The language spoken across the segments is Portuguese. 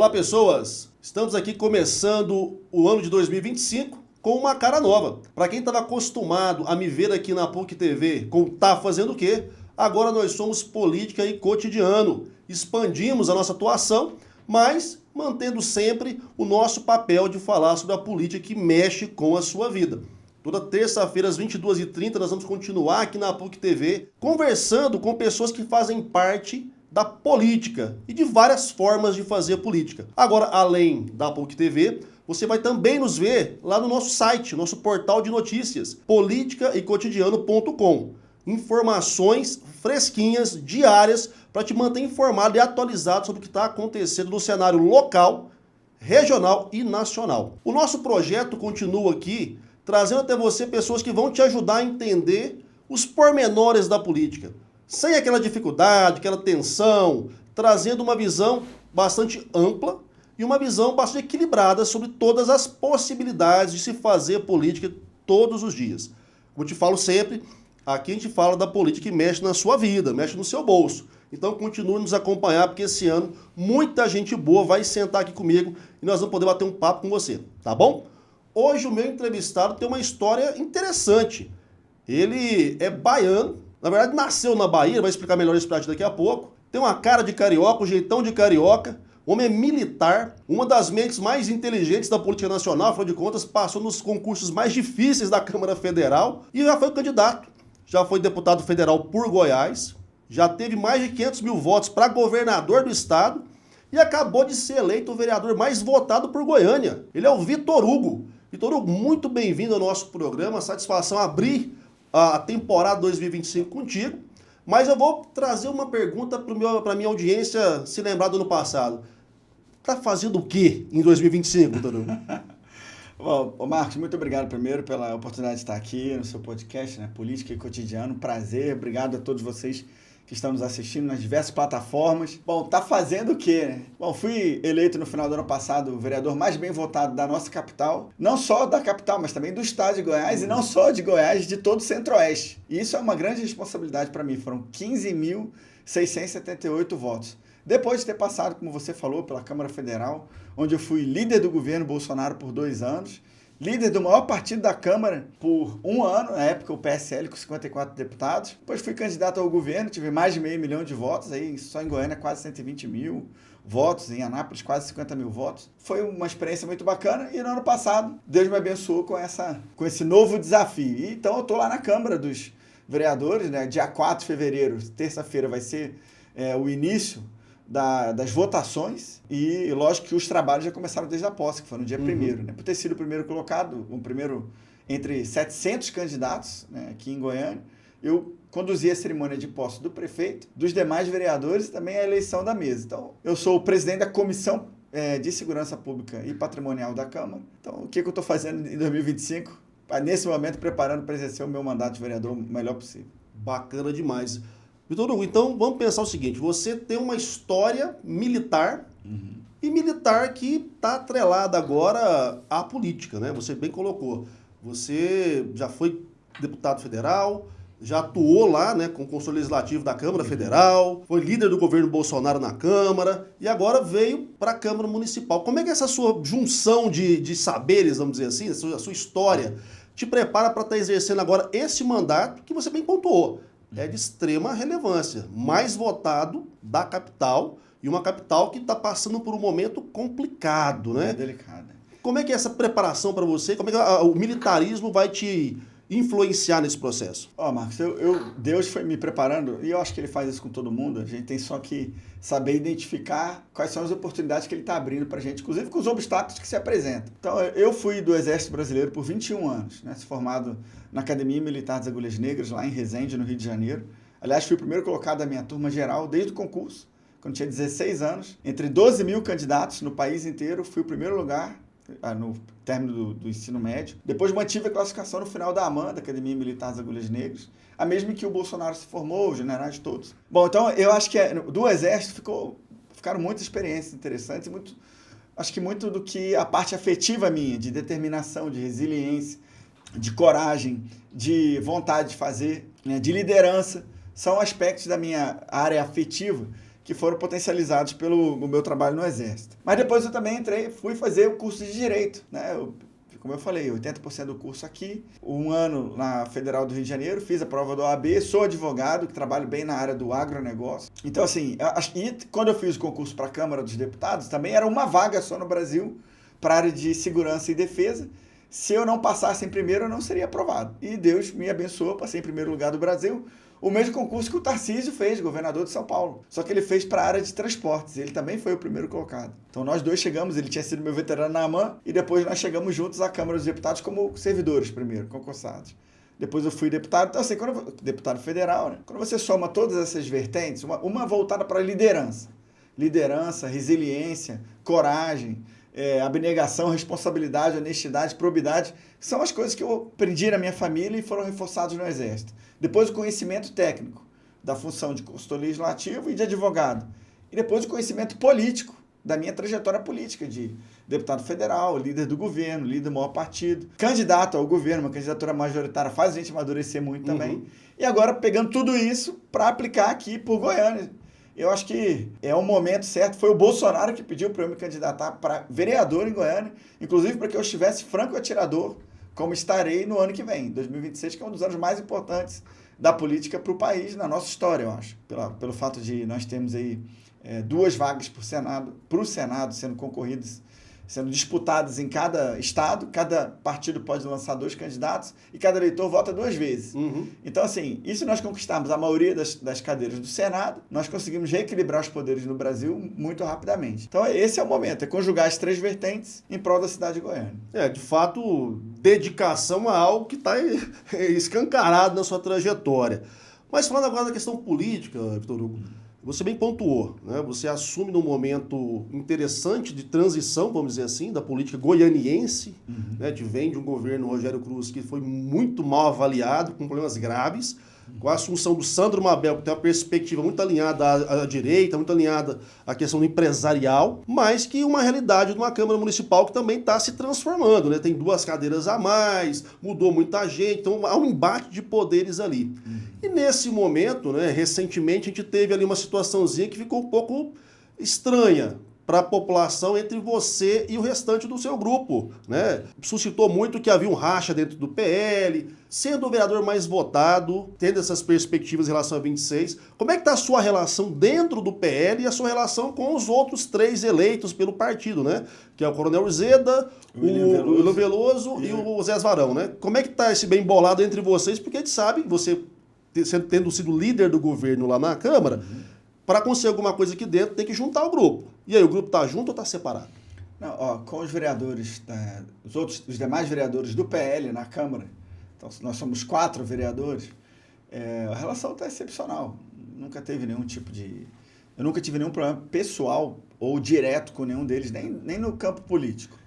Olá, pessoas! Estamos aqui começando o ano de 2025 com uma cara nova. Para quem estava acostumado a me ver aqui na PUC TV com Tá Fazendo o Quê? Agora nós somos Política e Cotidiano. Expandimos a nossa atuação, mas mantendo sempre o nosso papel de falar sobre a política que mexe com a sua vida. Toda terça-feira, às 22h30, nós vamos continuar aqui na PUC TV, conversando com pessoas que fazem parte da política e de várias formas de fazer política. Agora, além da PUC TV, você vai também nos ver lá no nosso site, nosso portal de notícias, politicaecotidiano.com. Informações fresquinhas, diárias, para te manter informado e atualizado sobre o que está acontecendo no cenário local, regional e nacional. O nosso projeto continua aqui, trazendo até você pessoas que vão te ajudar a entender os pormenores da política. Sem aquela dificuldade, aquela tensão, trazendo uma visão bastante ampla e uma visão bastante equilibrada sobre todas as possibilidades de se fazer política todos os dias. Como eu te falo sempre, aqui a gente fala da política que mexe na sua vida, mexe no seu bolso. Então continue nos acompanhar, porque esse ano muita gente boa vai sentar aqui comigo e nós vamos poder bater um papo com você, tá bom? Hoje o meu entrevistado tem uma história interessante. Ele é baiano. Na verdade, nasceu na Bahia, vai explicar melhor isso pra gente daqui a pouco. Tem uma cara de carioca, um jeitão de carioca. O homem é militar, uma das mentes mais inteligentes da política nacional, afinal de contas, passou nos concursos mais difíceis da Câmara Federal e já foi candidato. Já foi deputado federal por Goiás, já teve mais de 500 mil votos para governador do estado e acabou de ser eleito o vereador mais votado por Goiânia. Ele é o Vitor Hugo. Vitor Hugo, muito bem-vindo ao nosso programa. Satisfação abrir a temporada 2025 contigo, mas eu vou trazer uma pergunta para a minha audiência se lembrar do ano passado. Tá fazendo o quê em 2025, Vitor Hugo? Bom, Marcos, muito obrigado primeiro pela oportunidade de estar aqui no seu podcast, né? Política e Cotidiano. Prazer, obrigado a todos vocês que estão nos assistindo nas diversas plataformas. Bom, tá fazendo o quê, né? Bom, fui eleito no final do ano passado o vereador mais bem votado da nossa capital. Não só da capital, mas também do estado de Goiás e não só de Goiás, de todo o Centro-Oeste. E isso é uma grande responsabilidade para mim. Foram 15.678 votos. Depois de ter passado, como você falou, pela Câmara Federal, onde eu fui líder do governo Bolsonaro por 2 anos, líder do maior partido da Câmara por 1 ano, na época o PSL com 54 deputados. Depois fui candidato ao governo, tive mais de 500 mil de votos, aí só em Goiânia quase 120 mil votos, em Anápolis quase 50 mil votos. Foi uma experiência muito bacana e no ano passado Deus me abençoou com esse novo desafio. E, então eu estou lá na Câmara dos Vereadores, né? Dia 4 de fevereiro, terça-feira, vai ser o início das votações e lógico que os trabalhos já começaram desde a posse, que foi no dia 1º, né? Por ter sido o primeiro colocado, o primeiro entre 700 candidatos, né, aqui em Goiânia, eu conduzi a cerimônia de posse do prefeito, dos demais vereadores e também a eleição da mesa. Então, eu sou o presidente da Comissão de Segurança Pública e Patrimonial da Câmara. Então, o que eu estou fazendo em 2025? Nesse momento, preparando para exercer o meu mandato de vereador o melhor possível. Bacana demais. Vitor Hugo, então vamos pensar o seguinte, você tem uma história militar e militar que está atrelada agora à política, né? Você bem colocou, você já foi deputado federal, já atuou lá, né, com o Conselho Legislativo da Câmara Federal, foi líder do governo Bolsonaro na Câmara e agora veio para a Câmara Municipal. Como é que essa sua junção de saberes, vamos dizer assim, a sua história, te prepara para estar exercendo agora esse mandato que você bem pontuou? É de extrema relevância, mais votado da capital e uma capital que está passando por um momento complicado, né? É delicado. Como é que é essa preparação para você? Como é que o militarismo vai te influenciar nesse processo? Marcos, Deus foi me preparando, e eu acho que ele faz isso com todo mundo, a gente tem só que saber identificar quais são as oportunidades que ele está abrindo para a gente, inclusive com os obstáculos que se apresentam. Então, eu fui do Exército Brasileiro por 21 anos, né, formado na Academia Militar das Agulhas Negras, lá em Resende, no Rio de Janeiro. Aliás, fui o primeiro colocado da minha turma geral desde o concurso, quando tinha 16 anos. Entre 12 mil candidatos no país inteiro, fui o primeiro lugar no término do ensino médio. Depois mantive a classificação no final da AMAN, da Academia Militar das Agulhas Negras, a mesma em que o Bolsonaro se formou, os generais todos. Bom, então eu acho que do Exército ficaram muitas experiências interessantes, acho que muito do que a parte afetiva minha, de determinação, de resiliência, de coragem, de vontade de fazer, né, de liderança, são aspectos da minha área afetiva que foram potencializados pelo meu trabalho no Exército. Mas depois eu também fui fazer o curso de Direito, né? Como eu falei, 80% do curso aqui, um ano na Federal do Rio de Janeiro, fiz a prova do OAB, sou advogado, que trabalho bem na área do agronegócio. Então, assim, e quando eu fiz o concurso para a Câmara dos Deputados, também era uma vaga só no Brasil para a área de segurança e defesa. Se eu não passasse em primeiro, eu não seria aprovado. E Deus me abençoou, passei em primeiro lugar do Brasil. O mesmo concurso que o Tarcísio fez, governador de São Paulo. Só que ele fez para a área de transportes. Ele também foi o primeiro colocado. Então nós dois chegamos, ele tinha sido meu veterano na AMAN, e depois nós chegamos juntos à Câmara dos Deputados como servidores primeiro, concursados. Depois eu fui deputado, então assim, deputado federal, né? Quando você soma todas essas vertentes, uma voltada para a liderança. Liderança, resiliência, coragem, abnegação, responsabilidade, honestidade, probidade, são as coisas que eu aprendi na minha família e foram reforçadas no Exército. Depois o conhecimento técnico da função de consultor legislativo e de advogado. E depois o conhecimento político da minha trajetória política de deputado federal, líder do governo, líder do maior partido, candidato ao governo, uma candidatura majoritária faz a gente amadurecer muito também. E agora pegando tudo isso para aplicar aqui por Goiânia. Eu acho que é o momento certo. Foi o Bolsonaro que pediu para eu me candidatar para vereador em Goiânia, inclusive para que eu estivesse franco atirador, como estarei no ano que vem, 2026, que é um dos anos mais importantes da política para o país, na nossa história, eu acho. Pelo fato de nós termos aí 2 vagas para o Senado sendo concorridas, sendo disputadas em cada estado, cada partido pode lançar 2 candidatos e cada eleitor vota 2 vezes. Então, assim, e se nós conquistarmos a maioria das cadeiras do Senado, nós conseguimos reequilibrar os poderes no Brasil muito rapidamente. Então, esse é o momento, é conjugar as 3 vertentes em prol da cidade de Goiânia. De fato, dedicação a algo que está escancarado na sua trajetória. Mas falando agora da questão política, Vitor Hugo, você bem pontuou, né? Você assume num momento interessante de transição, vamos dizer assim, da política goianiense, né? Vem de um governo Rogério Cruz que foi muito mal avaliado, com problemas graves, com a assunção do Sandro Mabel, que tem uma perspectiva muito alinhada à direita, muito alinhada à questão do empresarial, mas que uma realidade de uma Câmara Municipal que também está se transformando, né? Tem 2 cadeiras a mais, mudou muita gente, então há um embate de poderes ali. E nesse momento, né, recentemente, a gente teve ali uma situaçãozinha que ficou um pouco estranha para a população entre você e o restante do seu grupo, né? Suscitou muito que havia um racha dentro do PL, sendo o vereador mais votado, tendo essas perspectivas em relação a 26. Como é que está a sua relação dentro do PL e a sua relação com os outros 3 eleitos pelo partido, né? Que é o Coronel Urzeda, o William Veloso e o Zé Varão, né? Como é que está esse bem bolado entre vocês? Porque a gente sabe, você tendo sido líder do governo lá na Câmara, para conseguir alguma coisa aqui dentro, tem que juntar o grupo. E aí, o grupo está junto ou está separado? Não, com os vereadores, os demais vereadores do PL na Câmara, então nós somos 4 vereadores, a relação está excepcional. Nunca teve nenhum tipo de... Eu nunca tive nenhum problema pessoal ou direto com nenhum deles, nem no campo político.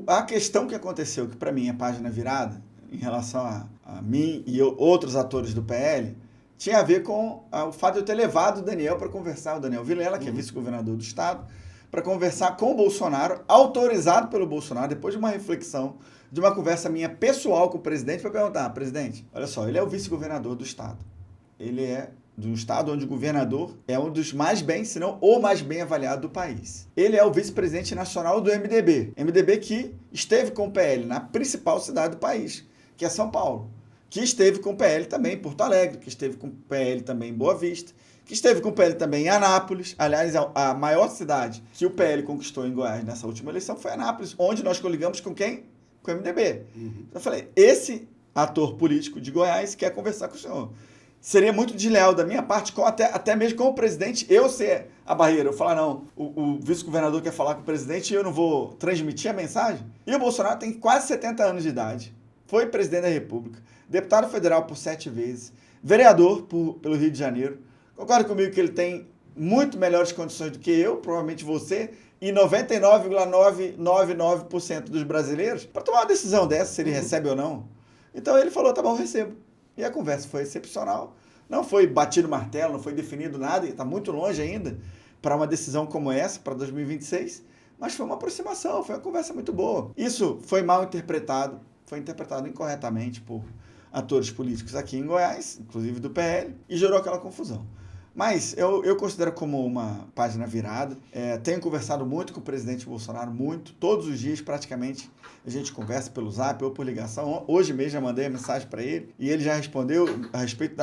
A questão que aconteceu, que para mim é página virada, em relação a mim e outros atores do PL, tinha a ver com o fato de eu ter levado o Daniel para conversar, o Daniel Vilela, que é vice-governador do estado, para conversar com o Bolsonaro, autorizado pelo Bolsonaro, depois de uma reflexão, de uma conversa minha pessoal com o presidente, para perguntar, presidente, olha só, ele é o vice-governador do estado. Ele é do estado onde o governador é um dos mais bem, se não o mais bem avaliado do país. Ele é o vice-presidente nacional do MDB. MDB que esteve com o PL na principal cidade do país, que é São Paulo. Que esteve com o PL também em Porto Alegre, que esteve com o PL também em Boa Vista, que esteve com o PL também em Anápolis. Aliás, a maior cidade que o PL conquistou em Goiás nessa última eleição foi Anápolis, onde nós coligamos com quem? Com o MDB. Eu falei, esse ator político de Goiás quer conversar com o senhor. Seria muito desleal da minha parte, até mesmo com o presidente, eu ser a barreira. Eu falar, não, o vice-governador quer falar com o presidente e eu não vou transmitir a mensagem. E o Bolsonaro tem quase 70 anos de idade. Foi presidente da República, deputado federal por 7 vezes, vereador pelo Rio de Janeiro. Concorda comigo que ele tem muito melhores condições do que eu, provavelmente você, e 99,999% dos brasileiros, para tomar uma decisão dessa, se ele recebe ou não. Então ele falou, tá bom, eu recebo. E a conversa foi excepcional. Não foi batido martelo, não foi definido nada, e está muito longe ainda para uma decisão como essa, para 2026. Mas foi uma aproximação, foi uma conversa muito boa. Isso foi mal interpretado, foi interpretado incorretamente por atores políticos aqui em Goiás, inclusive do PL, e gerou aquela confusão. Mas eu considero como uma página virada. Tenho conversado muito com o presidente Bolsonaro, muito. Todos os dias, praticamente, a gente conversa pelo Zap ou por ligação. Hoje mesmo já mandei a mensagem para ele e ele já respondeu a respeito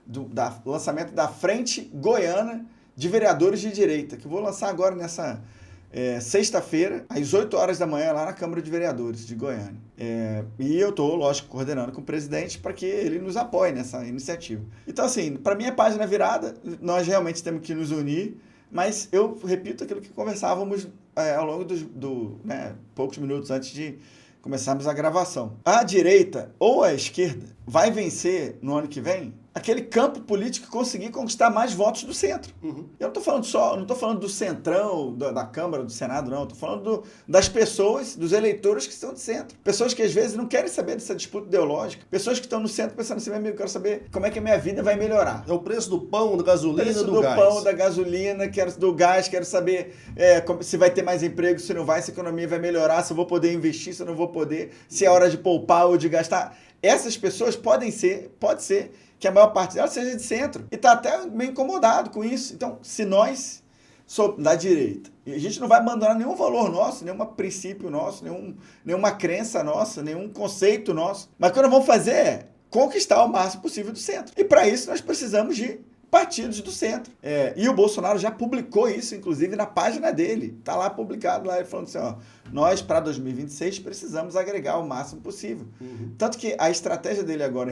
do lançamento da Frente Goiana de Vereadores de Direita, que eu vou lançar agora nessa sexta-feira, às 8 horas da manhã, lá na Câmara de Vereadores de Goiânia. E eu estou, lógico, coordenando com o presidente para que ele nos apoie nessa iniciativa. Então, assim, para mim é página virada, nós realmente temos que nos unir, mas eu repito aquilo que conversávamos ao longo poucos minutos antes de começarmos a gravação. A direita ou a esquerda vai vencer no ano que vem aquele campo político que conseguir conquistar mais votos do centro. Uhum. Eu não estou falando do centrão, da Câmara, do Senado, não. Estou falando das pessoas, dos eleitores que estão de centro. Pessoas que às vezes não querem saber dessa disputa ideológica. Pessoas que estão no centro pensando assim, meu amigo, eu quero saber como é que a minha vida vai melhorar. É o preço do pão, da gasolina, preço do gás. Pão, da gasolina, do gás, quero saber se vai ter mais emprego, se não vai, se a economia vai melhorar, se eu vou poder investir, se eu não vou poder, se é hora de poupar ou de gastar. Essas pessoas pode ser que a maior parte delas seja de centro. E está até meio incomodado com isso. Então, se nós somos da direita, e a gente não vai abandonar nenhum valor nosso, nenhum princípio nosso, nenhuma crença nossa, nenhum conceito nosso. Mas o que nós vamos fazer é conquistar o máximo possível do centro. E para isso nós precisamos de partidos do centro. E o Bolsonaro já publicou isso, inclusive, na página dele. Está lá publicado, lá, ele falando assim, nós, para 2026, precisamos agregar o máximo possível. Uhum. Tanto que a estratégia dele agora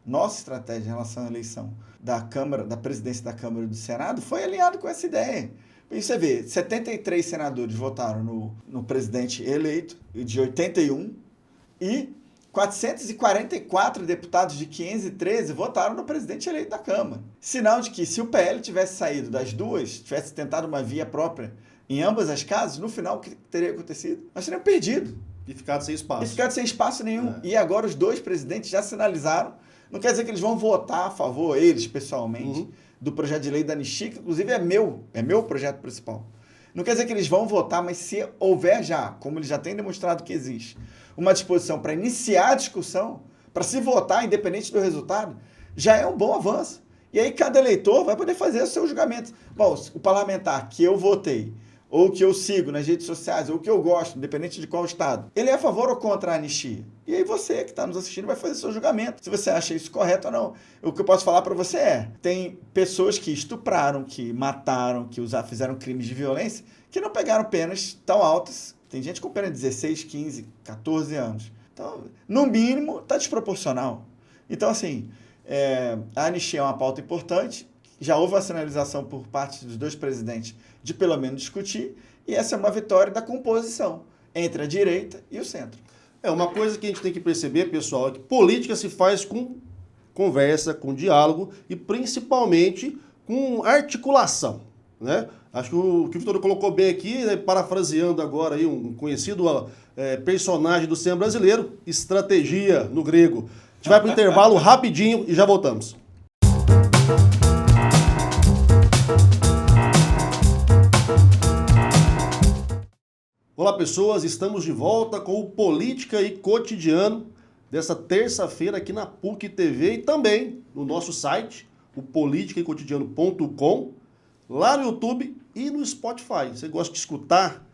nossa estratégia em relação à eleição da Câmara, da presidência da Câmara e do Senado, foi alinhado com essa ideia. E você vê, 73 senadores votaram no presidente eleito, de 81, e 444 deputados de 513 votaram no presidente eleito da Câmara. Sinal de que se o PL tivesse saído das duas, tivesse tentado uma via própria em ambas as casas, no final o que teria acontecido? Nós teríamos perdido. E ficado sem espaço. E ficado sem espaço nenhum. E agora os dois presidentes já sinalizaram, não quer dizer que eles vão votar a favor, eles pessoalmente, do projeto de lei da anistia, que inclusive é meu projeto principal. Não quer dizer que eles vão votar, mas se houver já, como eles já têm demonstrado que existe, uma disposição para iniciar a discussão, para se votar independente do resultado, já é um bom avanço. E aí cada eleitor vai poder fazer o seu julgamento. Bom, o parlamentar que eu votei, ou que eu sigo nas redes sociais, ou que eu gosto, independente de qual estado, ele é a favor ou contra a anistia? E aí você que está nos assistindo vai fazer seu julgamento, se você acha isso correto ou não. O que eu posso falar para você tem pessoas que estupraram, que mataram, que fizeram crimes de violência, que não pegaram penas tão altas. Tem gente com pena de 16, 15, 14 anos. Então, no mínimo, está desproporcional. Então, assim, a anistia é uma pauta importante, já houve uma sinalização por parte dos dois presidentes de pelo menos discutir, e essa é uma vitória da composição entre a direita e o centro. Uma coisa que a gente tem que perceber, pessoal, é que política se faz com conversa, com diálogo e principalmente com articulação, né? Acho que o Vitor colocou bem aqui, né, parafraseando agora aí um conhecido personagem do cinema brasileiro, estratégia no grego. A gente vai para o intervalo rapidinho e já voltamos. Olá pessoas, estamos de volta com o Política e Cotidiano dessa terça-feira aqui na PUC TV e também no nosso site, o politicaecotidiano.com, lá no YouTube e no Spotify. Você gosta de escutar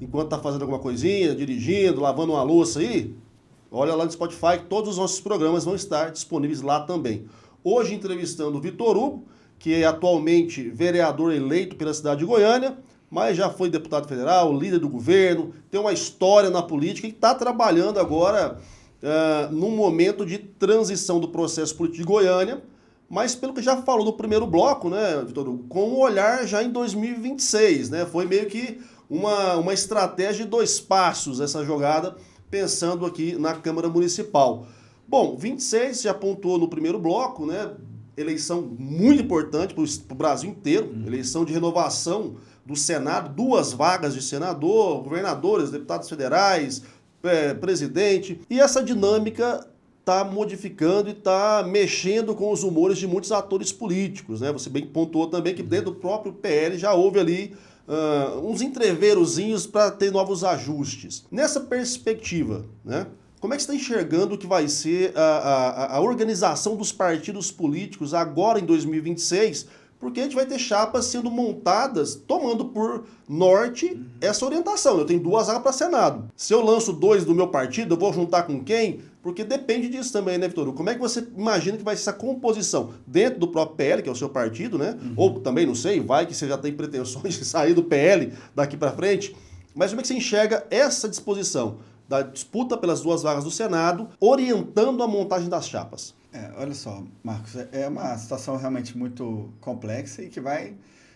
enquanto está fazendo alguma coisinha, dirigindo, lavando uma louça aí? Olha lá no Spotify, todos os nossos programas vão estar disponíveis lá também. Hoje entrevistando o Vitor Hugo, que é atualmente vereador eleito pela cidade de Goiânia, mas já foi deputado federal, líder do governo, tem uma história na política e está trabalhando agora num momento de transição do processo político de Goiânia, mas pelo que já falou no primeiro bloco, né, Vitor Hugo, com um olhar já em 2026, né? Foi meio que uma estratégia de 2 passos essa jogada, pensando aqui na Câmara Municipal. Bom, 26 já pontuou no primeiro bloco, né? Eleição muito importante para o Brasil inteiro, eleição de renovação do Senado, 2 vagas de senador, governadores, deputados federais, presidente. E essa dinâmica está modificando e está mexendo com os humores de muitos atores políticos, né? Você bem pontuou também que dentro do próprio PL já houve ali uns entreverozinhos para ter novos ajustes. Nessa perspectiva, né? Como é que você está enxergando que vai ser a organização dos partidos políticos agora em 2026? Porque a gente vai ter chapas sendo montadas, tomando por norte essa orientação. Eu tenho 2 vagas para Senado. Se eu lanço 2 do meu partido, eu vou juntar com quem? Porque depende disso também, né, Vitor? Como é que você imagina que vai ser essa composição dentro do próprio PL, que é o seu partido, né? Ou também, não sei, vai que você já tem pretensões de sair do PL daqui para frente. Mas como é que você enxerga essa disposição da disputa pelas 2 vagas do Senado, orientando a montagem das chapas? Olha só, Marcos, é uma situação realmente muito complexa e que vai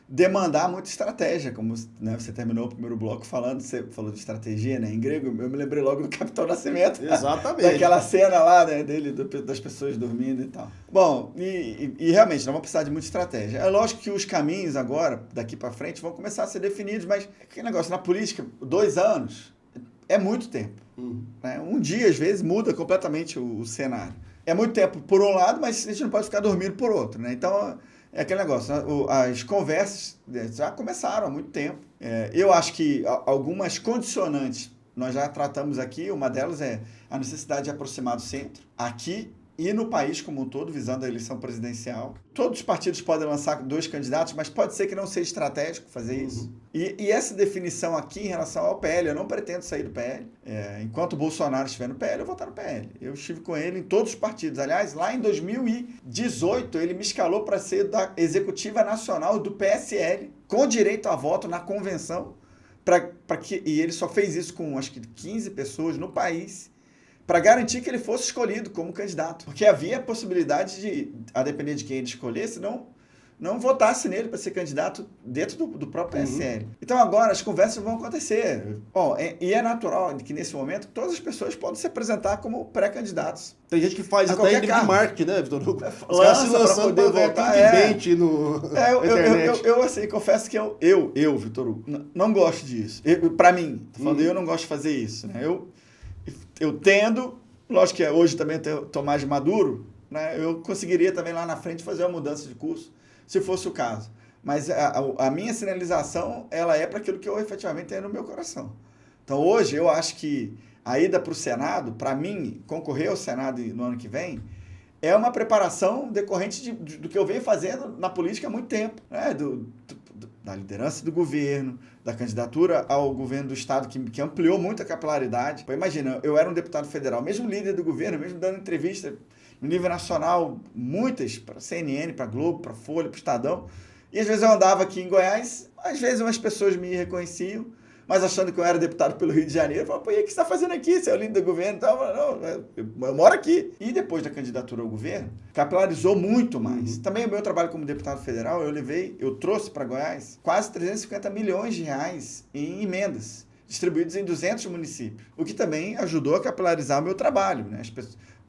demandar muita estratégia, como, né, você terminou o primeiro bloco falando, você falou de estratégia, né, em grego, eu me lembrei logo do Capitão Nascimento. Exatamente. Daquela cena lá, né, dele, das pessoas dormindo e tal. Bom, e realmente, nós vamos precisar de muita estratégia. É lógico que os caminhos agora, daqui para frente, vão começar a ser definidos, mas aquele negócio, na política, 2 anos é muito tempo. Né? Um dia, às vezes, muda completamente o cenário. É muito tempo por um lado, mas a gente não pode ficar dormindo por outro, né? Então, é aquele negócio, né? As conversas já começaram há muito tempo. Eu acho que algumas condicionantes nós já tratamos aqui, uma delas é a necessidade de aproximar do centro, aqui e no país como um todo, visando a eleição presidencial. Todos os partidos podem lançar 2 candidatos, mas pode ser que não seja estratégico fazer isso. E essa definição aqui em relação ao PL, eu não pretendo sair do PL. Enquanto o Bolsonaro estiver no PL, eu vou estar no PL. Eu estive com ele em todos os partidos. Aliás, lá em 2018, ele me escalou para ser da executiva nacional do PSL, com direito a voto na convenção, e ele só fez isso com, acho que, 15 pessoas no país, para garantir que ele fosse escolhido como candidato. Porque havia a possibilidade de, a depender de quem ele escolhesse, não votasse nele para ser candidato dentro do próprio PSL. Então agora as conversas vão acontecer. E é natural que nesse momento todas as pessoas podem se apresentar como pré-candidatos. Tem gente que faz até em nível de marketing, né, Vitor? Os caras se lançando para votar. Eu assim, confesso que eu, Vitor Hugo, não gosto disso. Para mim, tô falando, eu não gosto de fazer isso. Né? Eu tendo, lógico que hoje também estou mais maduro, né? Eu conseguiria também lá na frente fazer uma mudança de curso, se fosse o caso. Mas a minha sinalização, ela é para aquilo que eu efetivamente tenho no meu coração. Então hoje eu acho que a ida para o Senado, para mim, concorrer ao Senado no ano que vem, é uma preparação decorrente do que eu venho fazendo na política há muito tempo, né? Da liderança do governo, da candidatura ao governo do estado, que ampliou muito a capilaridade. Pô, imagina, eu era um deputado federal, mesmo líder do governo, mesmo dando entrevista no nível nacional, muitas, para CNN, para Globo, para Folha, para o Estadão, e às vezes eu andava aqui em Goiás, às vezes umas pessoas me reconheciam, mas achando que eu era deputado pelo Rio de Janeiro, eu falava, pô, e o que você está fazendo aqui? Você é o líder do governo? Não, eu moro aqui. E depois da candidatura ao governo, capilarizou muito mais. Também o meu trabalho como deputado federal, eu trouxe para Goiás quase 350 milhões de reais em emendas, distribuídos em 200 municípios, o que também ajudou a capilarizar o meu trabalho, né?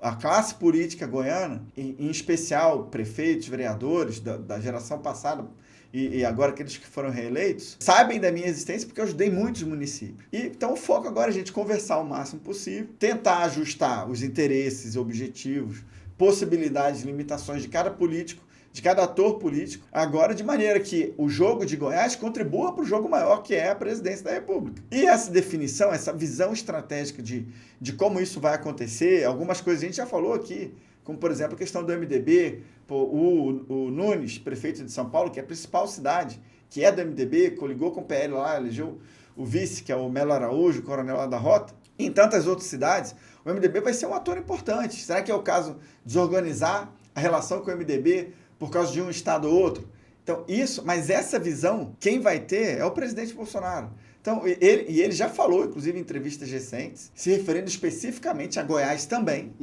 A classe política goiana, em especial prefeitos, vereadores da geração passada, e agora aqueles que foram reeleitos, sabem da minha existência porque eu ajudei muitos municípios. Então o foco agora é a gente conversar o máximo possível, tentar ajustar os interesses, objetivos, possibilidades, limitações de cada político, de cada ator político, agora de maneira que o jogo de Goiás contribua para o jogo maior, que é a presidência da República. E essa definição, essa visão estratégica de como isso vai acontecer, algumas coisas a gente já falou aqui, como, por exemplo, a questão do MDB, o Nunes, prefeito de São Paulo, que é a principal cidade, que é do MDB, coligou com o PL lá, elegeu o vice, que é o Melo Araújo, coronel lá da Rota, e em tantas outras cidades, o MDB vai ser um ator importante. Será que é o caso de desorganizar a relação com o MDB por causa de um estado ou outro? Então, mas essa visão, quem vai ter é o presidente Bolsonaro. Então, ele já falou, inclusive em entrevistas recentes, se referindo especificamente a Goiás também,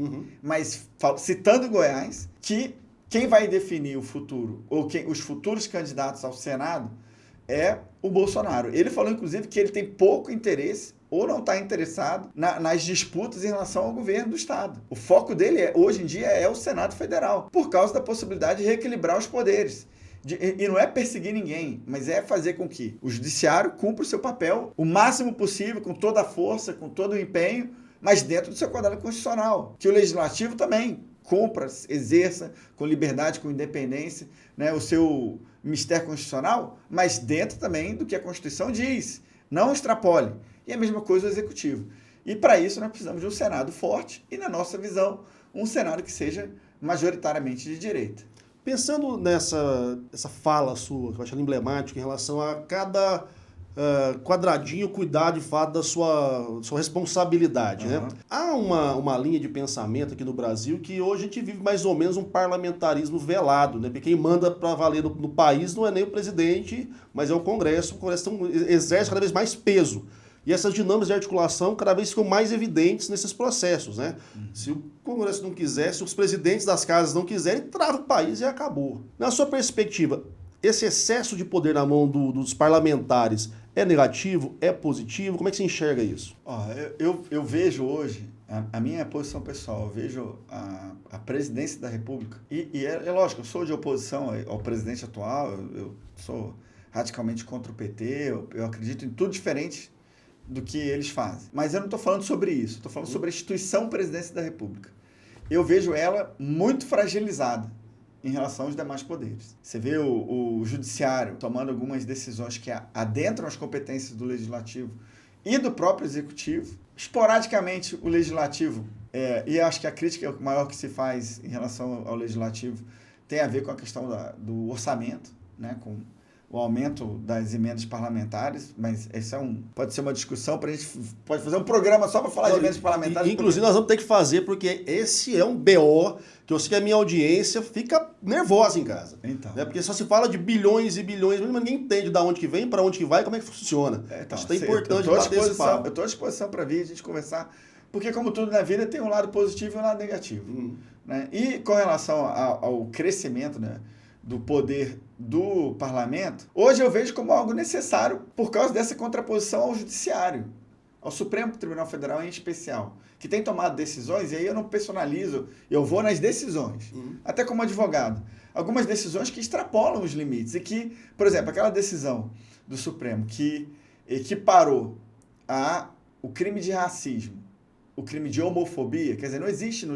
mas citando Goiás, que quem vai definir o futuro, ou os futuros candidatos ao Senado, é o Bolsonaro. Ele falou, inclusive, que ele tem pouco interesse, ou não está interessado, nas disputas em relação ao governo do Estado. O foco dele, hoje em dia, é o Senado Federal, por causa da possibilidade de reequilibrar os poderes. E não é perseguir ninguém, mas é fazer com que o judiciário cumpra o seu papel o máximo possível, com toda a força, com todo o empenho, mas dentro do seu quadrado constitucional. Que o legislativo também cumpra, exerça com liberdade, com independência, né, o seu mistério constitucional, mas dentro também do que a Constituição diz. Não extrapole. E a mesma coisa o executivo. E para isso nós precisamos de um Senado forte e, na nossa visão, um Senado que seja majoritariamente de direita. Pensando essa fala sua, que eu acho emblemática, em relação a cada quadradinho cuidar de fato da sua responsabilidade, né? Há uma linha de pensamento aqui no Brasil que hoje a gente vive mais ou menos um parlamentarismo velado, né? Porque quem manda para valer no país não é nem o presidente, mas é o Congresso exerce cada vez mais peso. E essas dinâmicas de articulação cada vez ficam mais evidentes nesses processos, né? Se o Congresso não quiser, se os presidentes das casas não quiserem, trava o país e acabou. Na sua perspectiva, esse excesso de poder na mão dos parlamentares é negativo? É positivo? Como é que você enxerga isso? Eu vejo hoje, a minha posição pessoal, eu vejo a presidência da República, e é lógico, eu sou de oposição ao presidente atual, eu sou radicalmente contra o PT, eu acredito em tudo diferente do que eles fazem. Mas eu não estou falando sobre isso, estou falando sobre a instituição presidência da República. Eu vejo ela muito fragilizada em relação aos demais poderes. Você vê o judiciário tomando algumas decisões que adentram as competências do legislativo e do próprio executivo. Esporadicamente, o legislativo, e acho que a crítica maior que se faz em relação ao legislativo tem a ver com a questão do orçamento, né, com o aumento das emendas parlamentares, mas essa pode ser uma discussão para a gente pode fazer um programa só para falar de emendas parlamentares. Inclusive nós vamos ter que fazer, porque esse é um BO que eu sei que a minha audiência fica nervosa em casa. Então. Né? Porque só se fala de bilhões e bilhões, mas ninguém entende de onde que vem, para onde que vai, como é que funciona. Acho que é importante bater esse papo. Eu estou à disposição para vir a gente conversar, porque como tudo na vida tem um lado positivo e um lado negativo. Né? E com relação ao crescimento, né, do poder do parlamento, hoje eu vejo como algo necessário por causa dessa contraposição ao judiciário, ao Supremo Tribunal Federal em especial, que tem tomado decisões, e aí eu não personalizo, eu vou nas decisões, até como advogado. Algumas decisões que extrapolam os limites e que, por exemplo, aquela decisão do Supremo que equiparou o crime de racismo, o crime de homofobia, quer dizer, não existe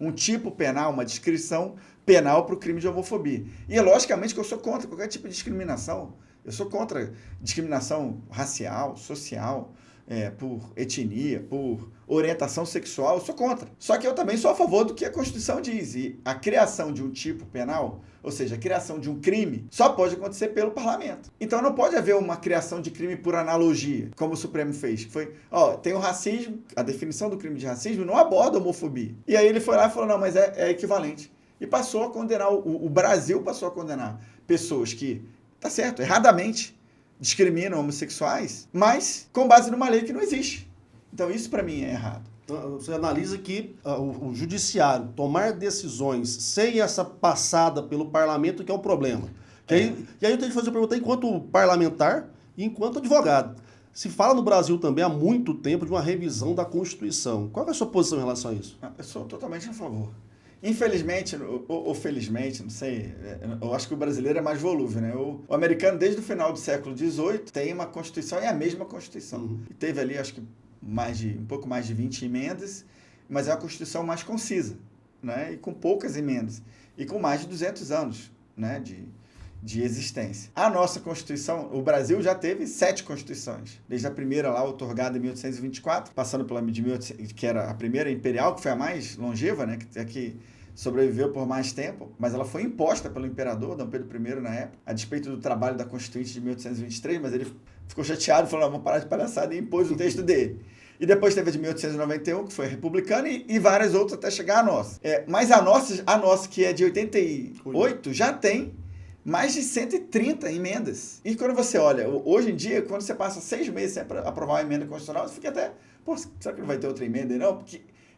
um tipo penal, uma descrição penal para o crime de homofobia. E é logicamente que eu sou contra qualquer tipo de discriminação. Eu sou contra discriminação racial, social, por etnia, por orientação sexual, eu sou contra. Só que eu também sou a favor do que a Constituição diz. E a criação de um tipo penal, ou seja, a criação de um crime, só pode acontecer pelo parlamento. Então não pode haver uma criação de crime por analogia, como o Supremo fez. Que foi, tem o racismo, a definição do crime de racismo não aborda a homofobia. E aí ele foi lá e falou, não, mas é equivalente. E passou a condenar, o Brasil passou a condenar pessoas que, tá certo, erradamente discriminam homossexuais, mas com base numa lei que não existe. Então isso para mim é errado. Você analisa que o judiciário tomar decisões sem essa passada pelo parlamento que é o problema. E aí eu tenho que fazer uma pergunta enquanto parlamentar e enquanto advogado. Se fala no Brasil também há muito tempo de uma revisão da Constituição. Qual é a sua posição em relação a isso? Eu sou totalmente a favor. Infelizmente, ou felizmente, não sei, eu acho que o brasileiro é mais volúvel, né? O americano, desde o final do século XVIII, tem uma Constituição, é a mesma Constituição. E teve ali, acho que, um pouco mais de 20 emendas, mas é uma Constituição mais concisa, né? E com poucas emendas. E com mais de 200 anos, né, de existência. A nossa Constituição, o Brasil já teve 7 Constituições. Desde a primeira lá, outorgada em 1824, passando pela que era a primeira imperial, que foi a mais longeva, né, que sobreviveu por mais tempo, mas ela foi imposta pelo imperador, Dom Pedro I, na época, a despeito do trabalho da Constituinte de 1823, mas ele ficou chateado, falou, vamos parar de palhaçada, e impôs o texto dele. E depois teve a de 1891, que foi republicana, e várias outras até chegar à nossa. Mas a nossa, que é de 88, já tem mais de 130 emendas. E quando você olha, hoje em dia, quando você passa 6 meses sem aprovar uma emenda constitucional, você fica até, será que não vai ter outra emenda aí, não?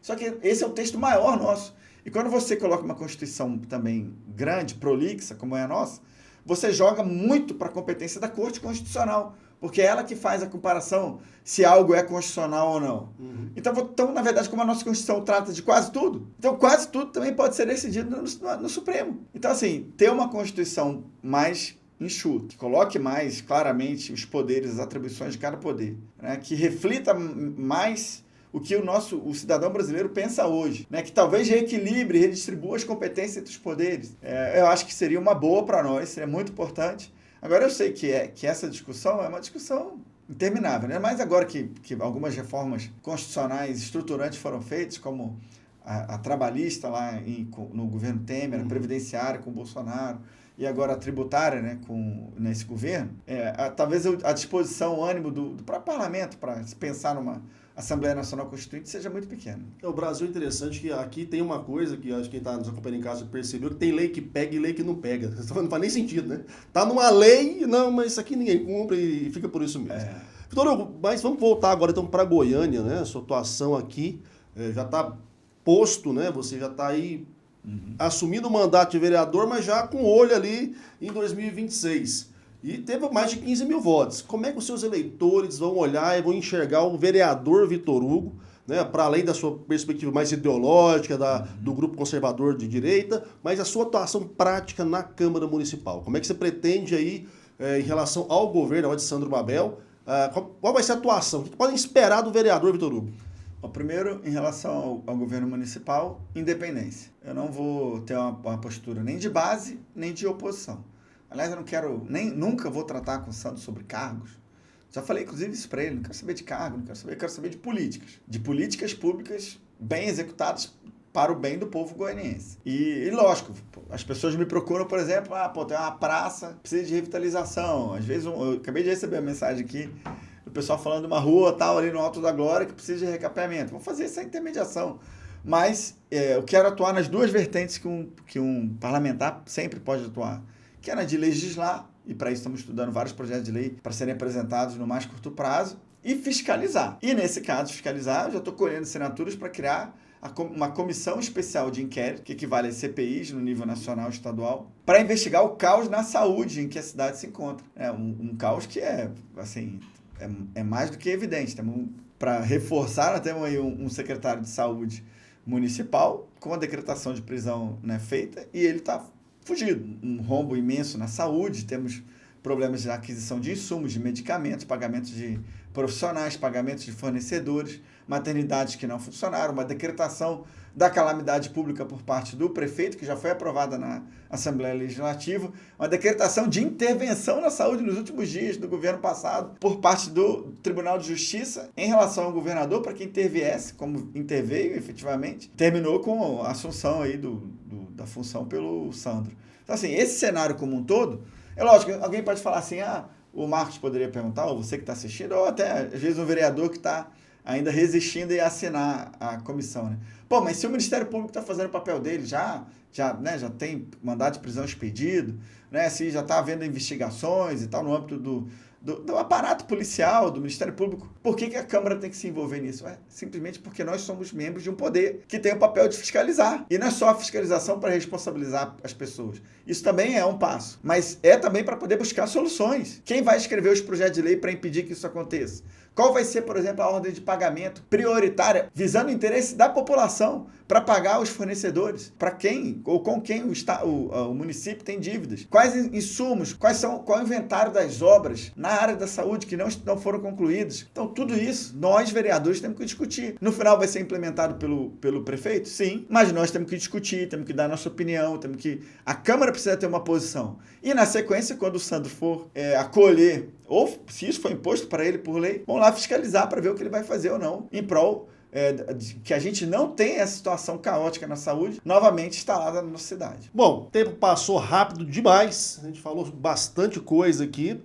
Só que esse é o texto maior nosso. E quando você coloca uma Constituição também grande, prolixa, como é a nossa, você joga muito para a competência da Corte Constitucional, porque é ela que faz a comparação se algo é constitucional ou não. Então, na verdade, como a nossa Constituição trata de quase tudo, então quase tudo também pode ser decidido no Supremo. Então, assim, ter uma Constituição mais enxuta, que coloque mais claramente os poderes, as atribuições de cada poder, né, que reflita mais o que o cidadão brasileiro pensa hoje, né, que talvez reequilibre, redistribua as competências entre os poderes. Eu acho que seria uma boa para nós, seria muito importante. Agora, eu sei que essa discussão é uma discussão interminável, né? Mas agora que algumas reformas constitucionais estruturantes foram feitas, como a trabalhista lá no governo Temer, a previdenciária com o Bolsonaro, e agora a tributária, né, nesse governo, talvez a disposição, o ânimo do próprio parlamento para se pensar numa Assembleia Nacional Constituinte seja muito pequena. O Brasil é interessante que aqui tem uma coisa que acho que quem está nos acompanhando em casa percebeu, que tem lei que pega e lei que não pega. Não faz nem sentido, né? Tá numa lei, não, mas isso aqui ninguém cumpre e fica por isso mesmo. Vitor Hugo, mas vamos voltar agora então para Goiânia, né? A sua atuação aqui já está posto, né? Você já está aí assumindo o mandato de vereador, mas já com olho ali em 2026. E teve mais de 15 mil votos. Como é que os seus eleitores vão olhar e vão enxergar o vereador Vitor Hugo, né, para além da sua perspectiva mais ideológica, do grupo conservador de direita, mas a sua atuação prática na Câmara Municipal? Como é que você pretende aí, em relação ao governo de Sandro Babel, qual vai ser a atuação? O que podem esperar do vereador Vitor Hugo? Primeiro, em relação ao governo municipal, independência. Eu não vou ter uma postura nem de base, nem de oposição. Aliás, eu não quero, nunca vou tratar com o Sandro sobre cargos. Já falei, inclusive, isso para ele. Não quero saber de cargo, eu quero saber de políticas. De políticas públicas bem executadas para o bem do povo goianiense. E lógico, as pessoas me procuram, por exemplo, tem uma praça, precisa de revitalização. Às vezes, eu acabei de receber uma mensagem aqui, o pessoal falando de uma rua tal, ali no Alto da Glória, que precisa de recapeamento. Vamos fazer essa intermediação. Mas eu quero atuar nas duas vertentes que um parlamentar sempre pode atuar, que é na de legislar, e para isso estamos estudando vários projetos de lei para serem apresentados no mais curto prazo, e fiscalizar. E nesse caso, fiscalizar, eu já estou colhendo assinaturas para criar uma comissão especial de inquérito, que equivale a CPIs no nível nacional e estadual, para investigar o caos na saúde em que a cidade se encontra. É um caos que é mais do que evidente. Para reforçar, nós temos aí um secretário de saúde municipal com a decretação de prisão, né, feita, e ele está fugido. Um rombo imenso na saúde, temos problemas de aquisição de insumos, de medicamentos, pagamentos de profissionais, pagamentos de fornecedores, maternidades que não funcionaram, uma decretação da calamidade pública por parte do prefeito, que já foi aprovada na Assembleia Legislativa, uma decretação de intervenção na saúde nos últimos dias do governo passado por parte do Tribunal de Justiça em relação ao governador para que interviesse, como interveio efetivamente, terminou com a assunção aí da função pelo Sandro. Então, assim, esse cenário como um todo, é lógico, alguém pode falar assim, o Marcos poderia perguntar, ou você que está assistindo, ou até, às vezes, um vereador que está ainda resistindo em assinar a comissão, né? Pô, mas se o Ministério Público está fazendo o papel dele, já tem mandado de prisão expedido, né? Se já está havendo investigações e tal no âmbito do aparato policial, do Ministério Público, por que a Câmara tem que se envolver nisso? Simplesmente porque nós somos membros de um poder que tem o papel de fiscalizar. E não é só a fiscalização para responsabilizar as pessoas. Isso também é um passo. Mas é também para poder buscar soluções. Quem vai escrever os projetos de lei para impedir que isso aconteça? Qual vai ser, por exemplo, a ordem de pagamento prioritária, visando o interesse da população, para pagar os fornecedores? Para quem ou com quem o município tem dívidas? Quais insumos? Qual é o inventário das obras na área da saúde que não foram concluídas? Então, tudo isso, nós, vereadores, temos que discutir. No final, vai ser implementado pelo prefeito? Sim. Mas nós temos que discutir, temos que dar nossa opinião, a Câmara precisa ter uma posição. E, na sequência, quando o Sandro for acolher, ou se isso for imposto para ele por lei, vamos lá fiscalizar para ver o que ele vai fazer ou não, em prol de que a gente não tenha essa situação caótica na saúde novamente instalada na nossa cidade. Bom, o tempo passou rápido demais, a gente falou bastante coisa aqui,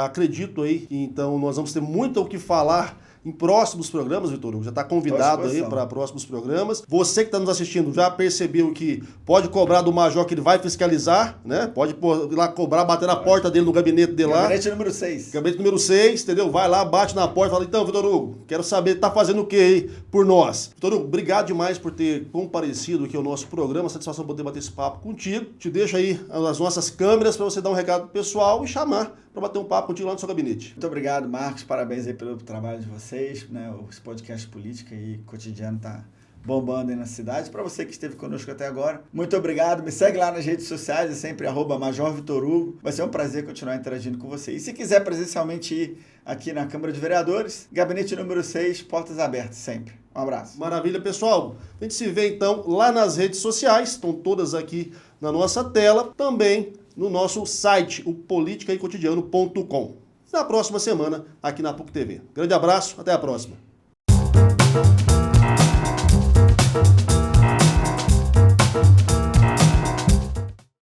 acredito aí que então nós vamos ter muito o que falar em próximos programas, Vitor Hugo. Já está convidado aí para próximos programas. Você que está nos assistindo já percebeu que pode cobrar do Major que ele vai fiscalizar, né? Pode ir lá cobrar, bater na porta dele no gabinete dele lá. Gabinete número 6. Gabinete número 6, entendeu? Vai lá, bate na porta e fala, então, Vitor Hugo, quero saber, tá fazendo o que aí por nós? Vitor Hugo, obrigado demais por ter comparecido aqui ao nosso programa. Satisfação poder bater esse papo contigo. Te deixo aí as nossas câmeras para você dar um recado pessoal e chamar para bater um papo contigo lá no seu gabinete. Muito obrigado, Marcos. Parabéns aí pelo trabalho de vocês, né? Esse podcast política e cotidiano tá bombando aí na cidade. Para você que esteve conosco até agora, muito obrigado. Me segue lá nas redes sociais, é sempre @Major Vitor Hugo. Vai ser um prazer continuar interagindo com você. E se quiser presencialmente ir aqui na Câmara de Vereadores, gabinete número 6, portas abertas sempre. Um abraço. Maravilha, pessoal. A gente se vê então lá nas redes sociais, estão todas aqui na nossa tela, também no nosso site, o politicaecotidiano.com. na próxima semana aqui na PUC TV. Grande abraço, até a próxima.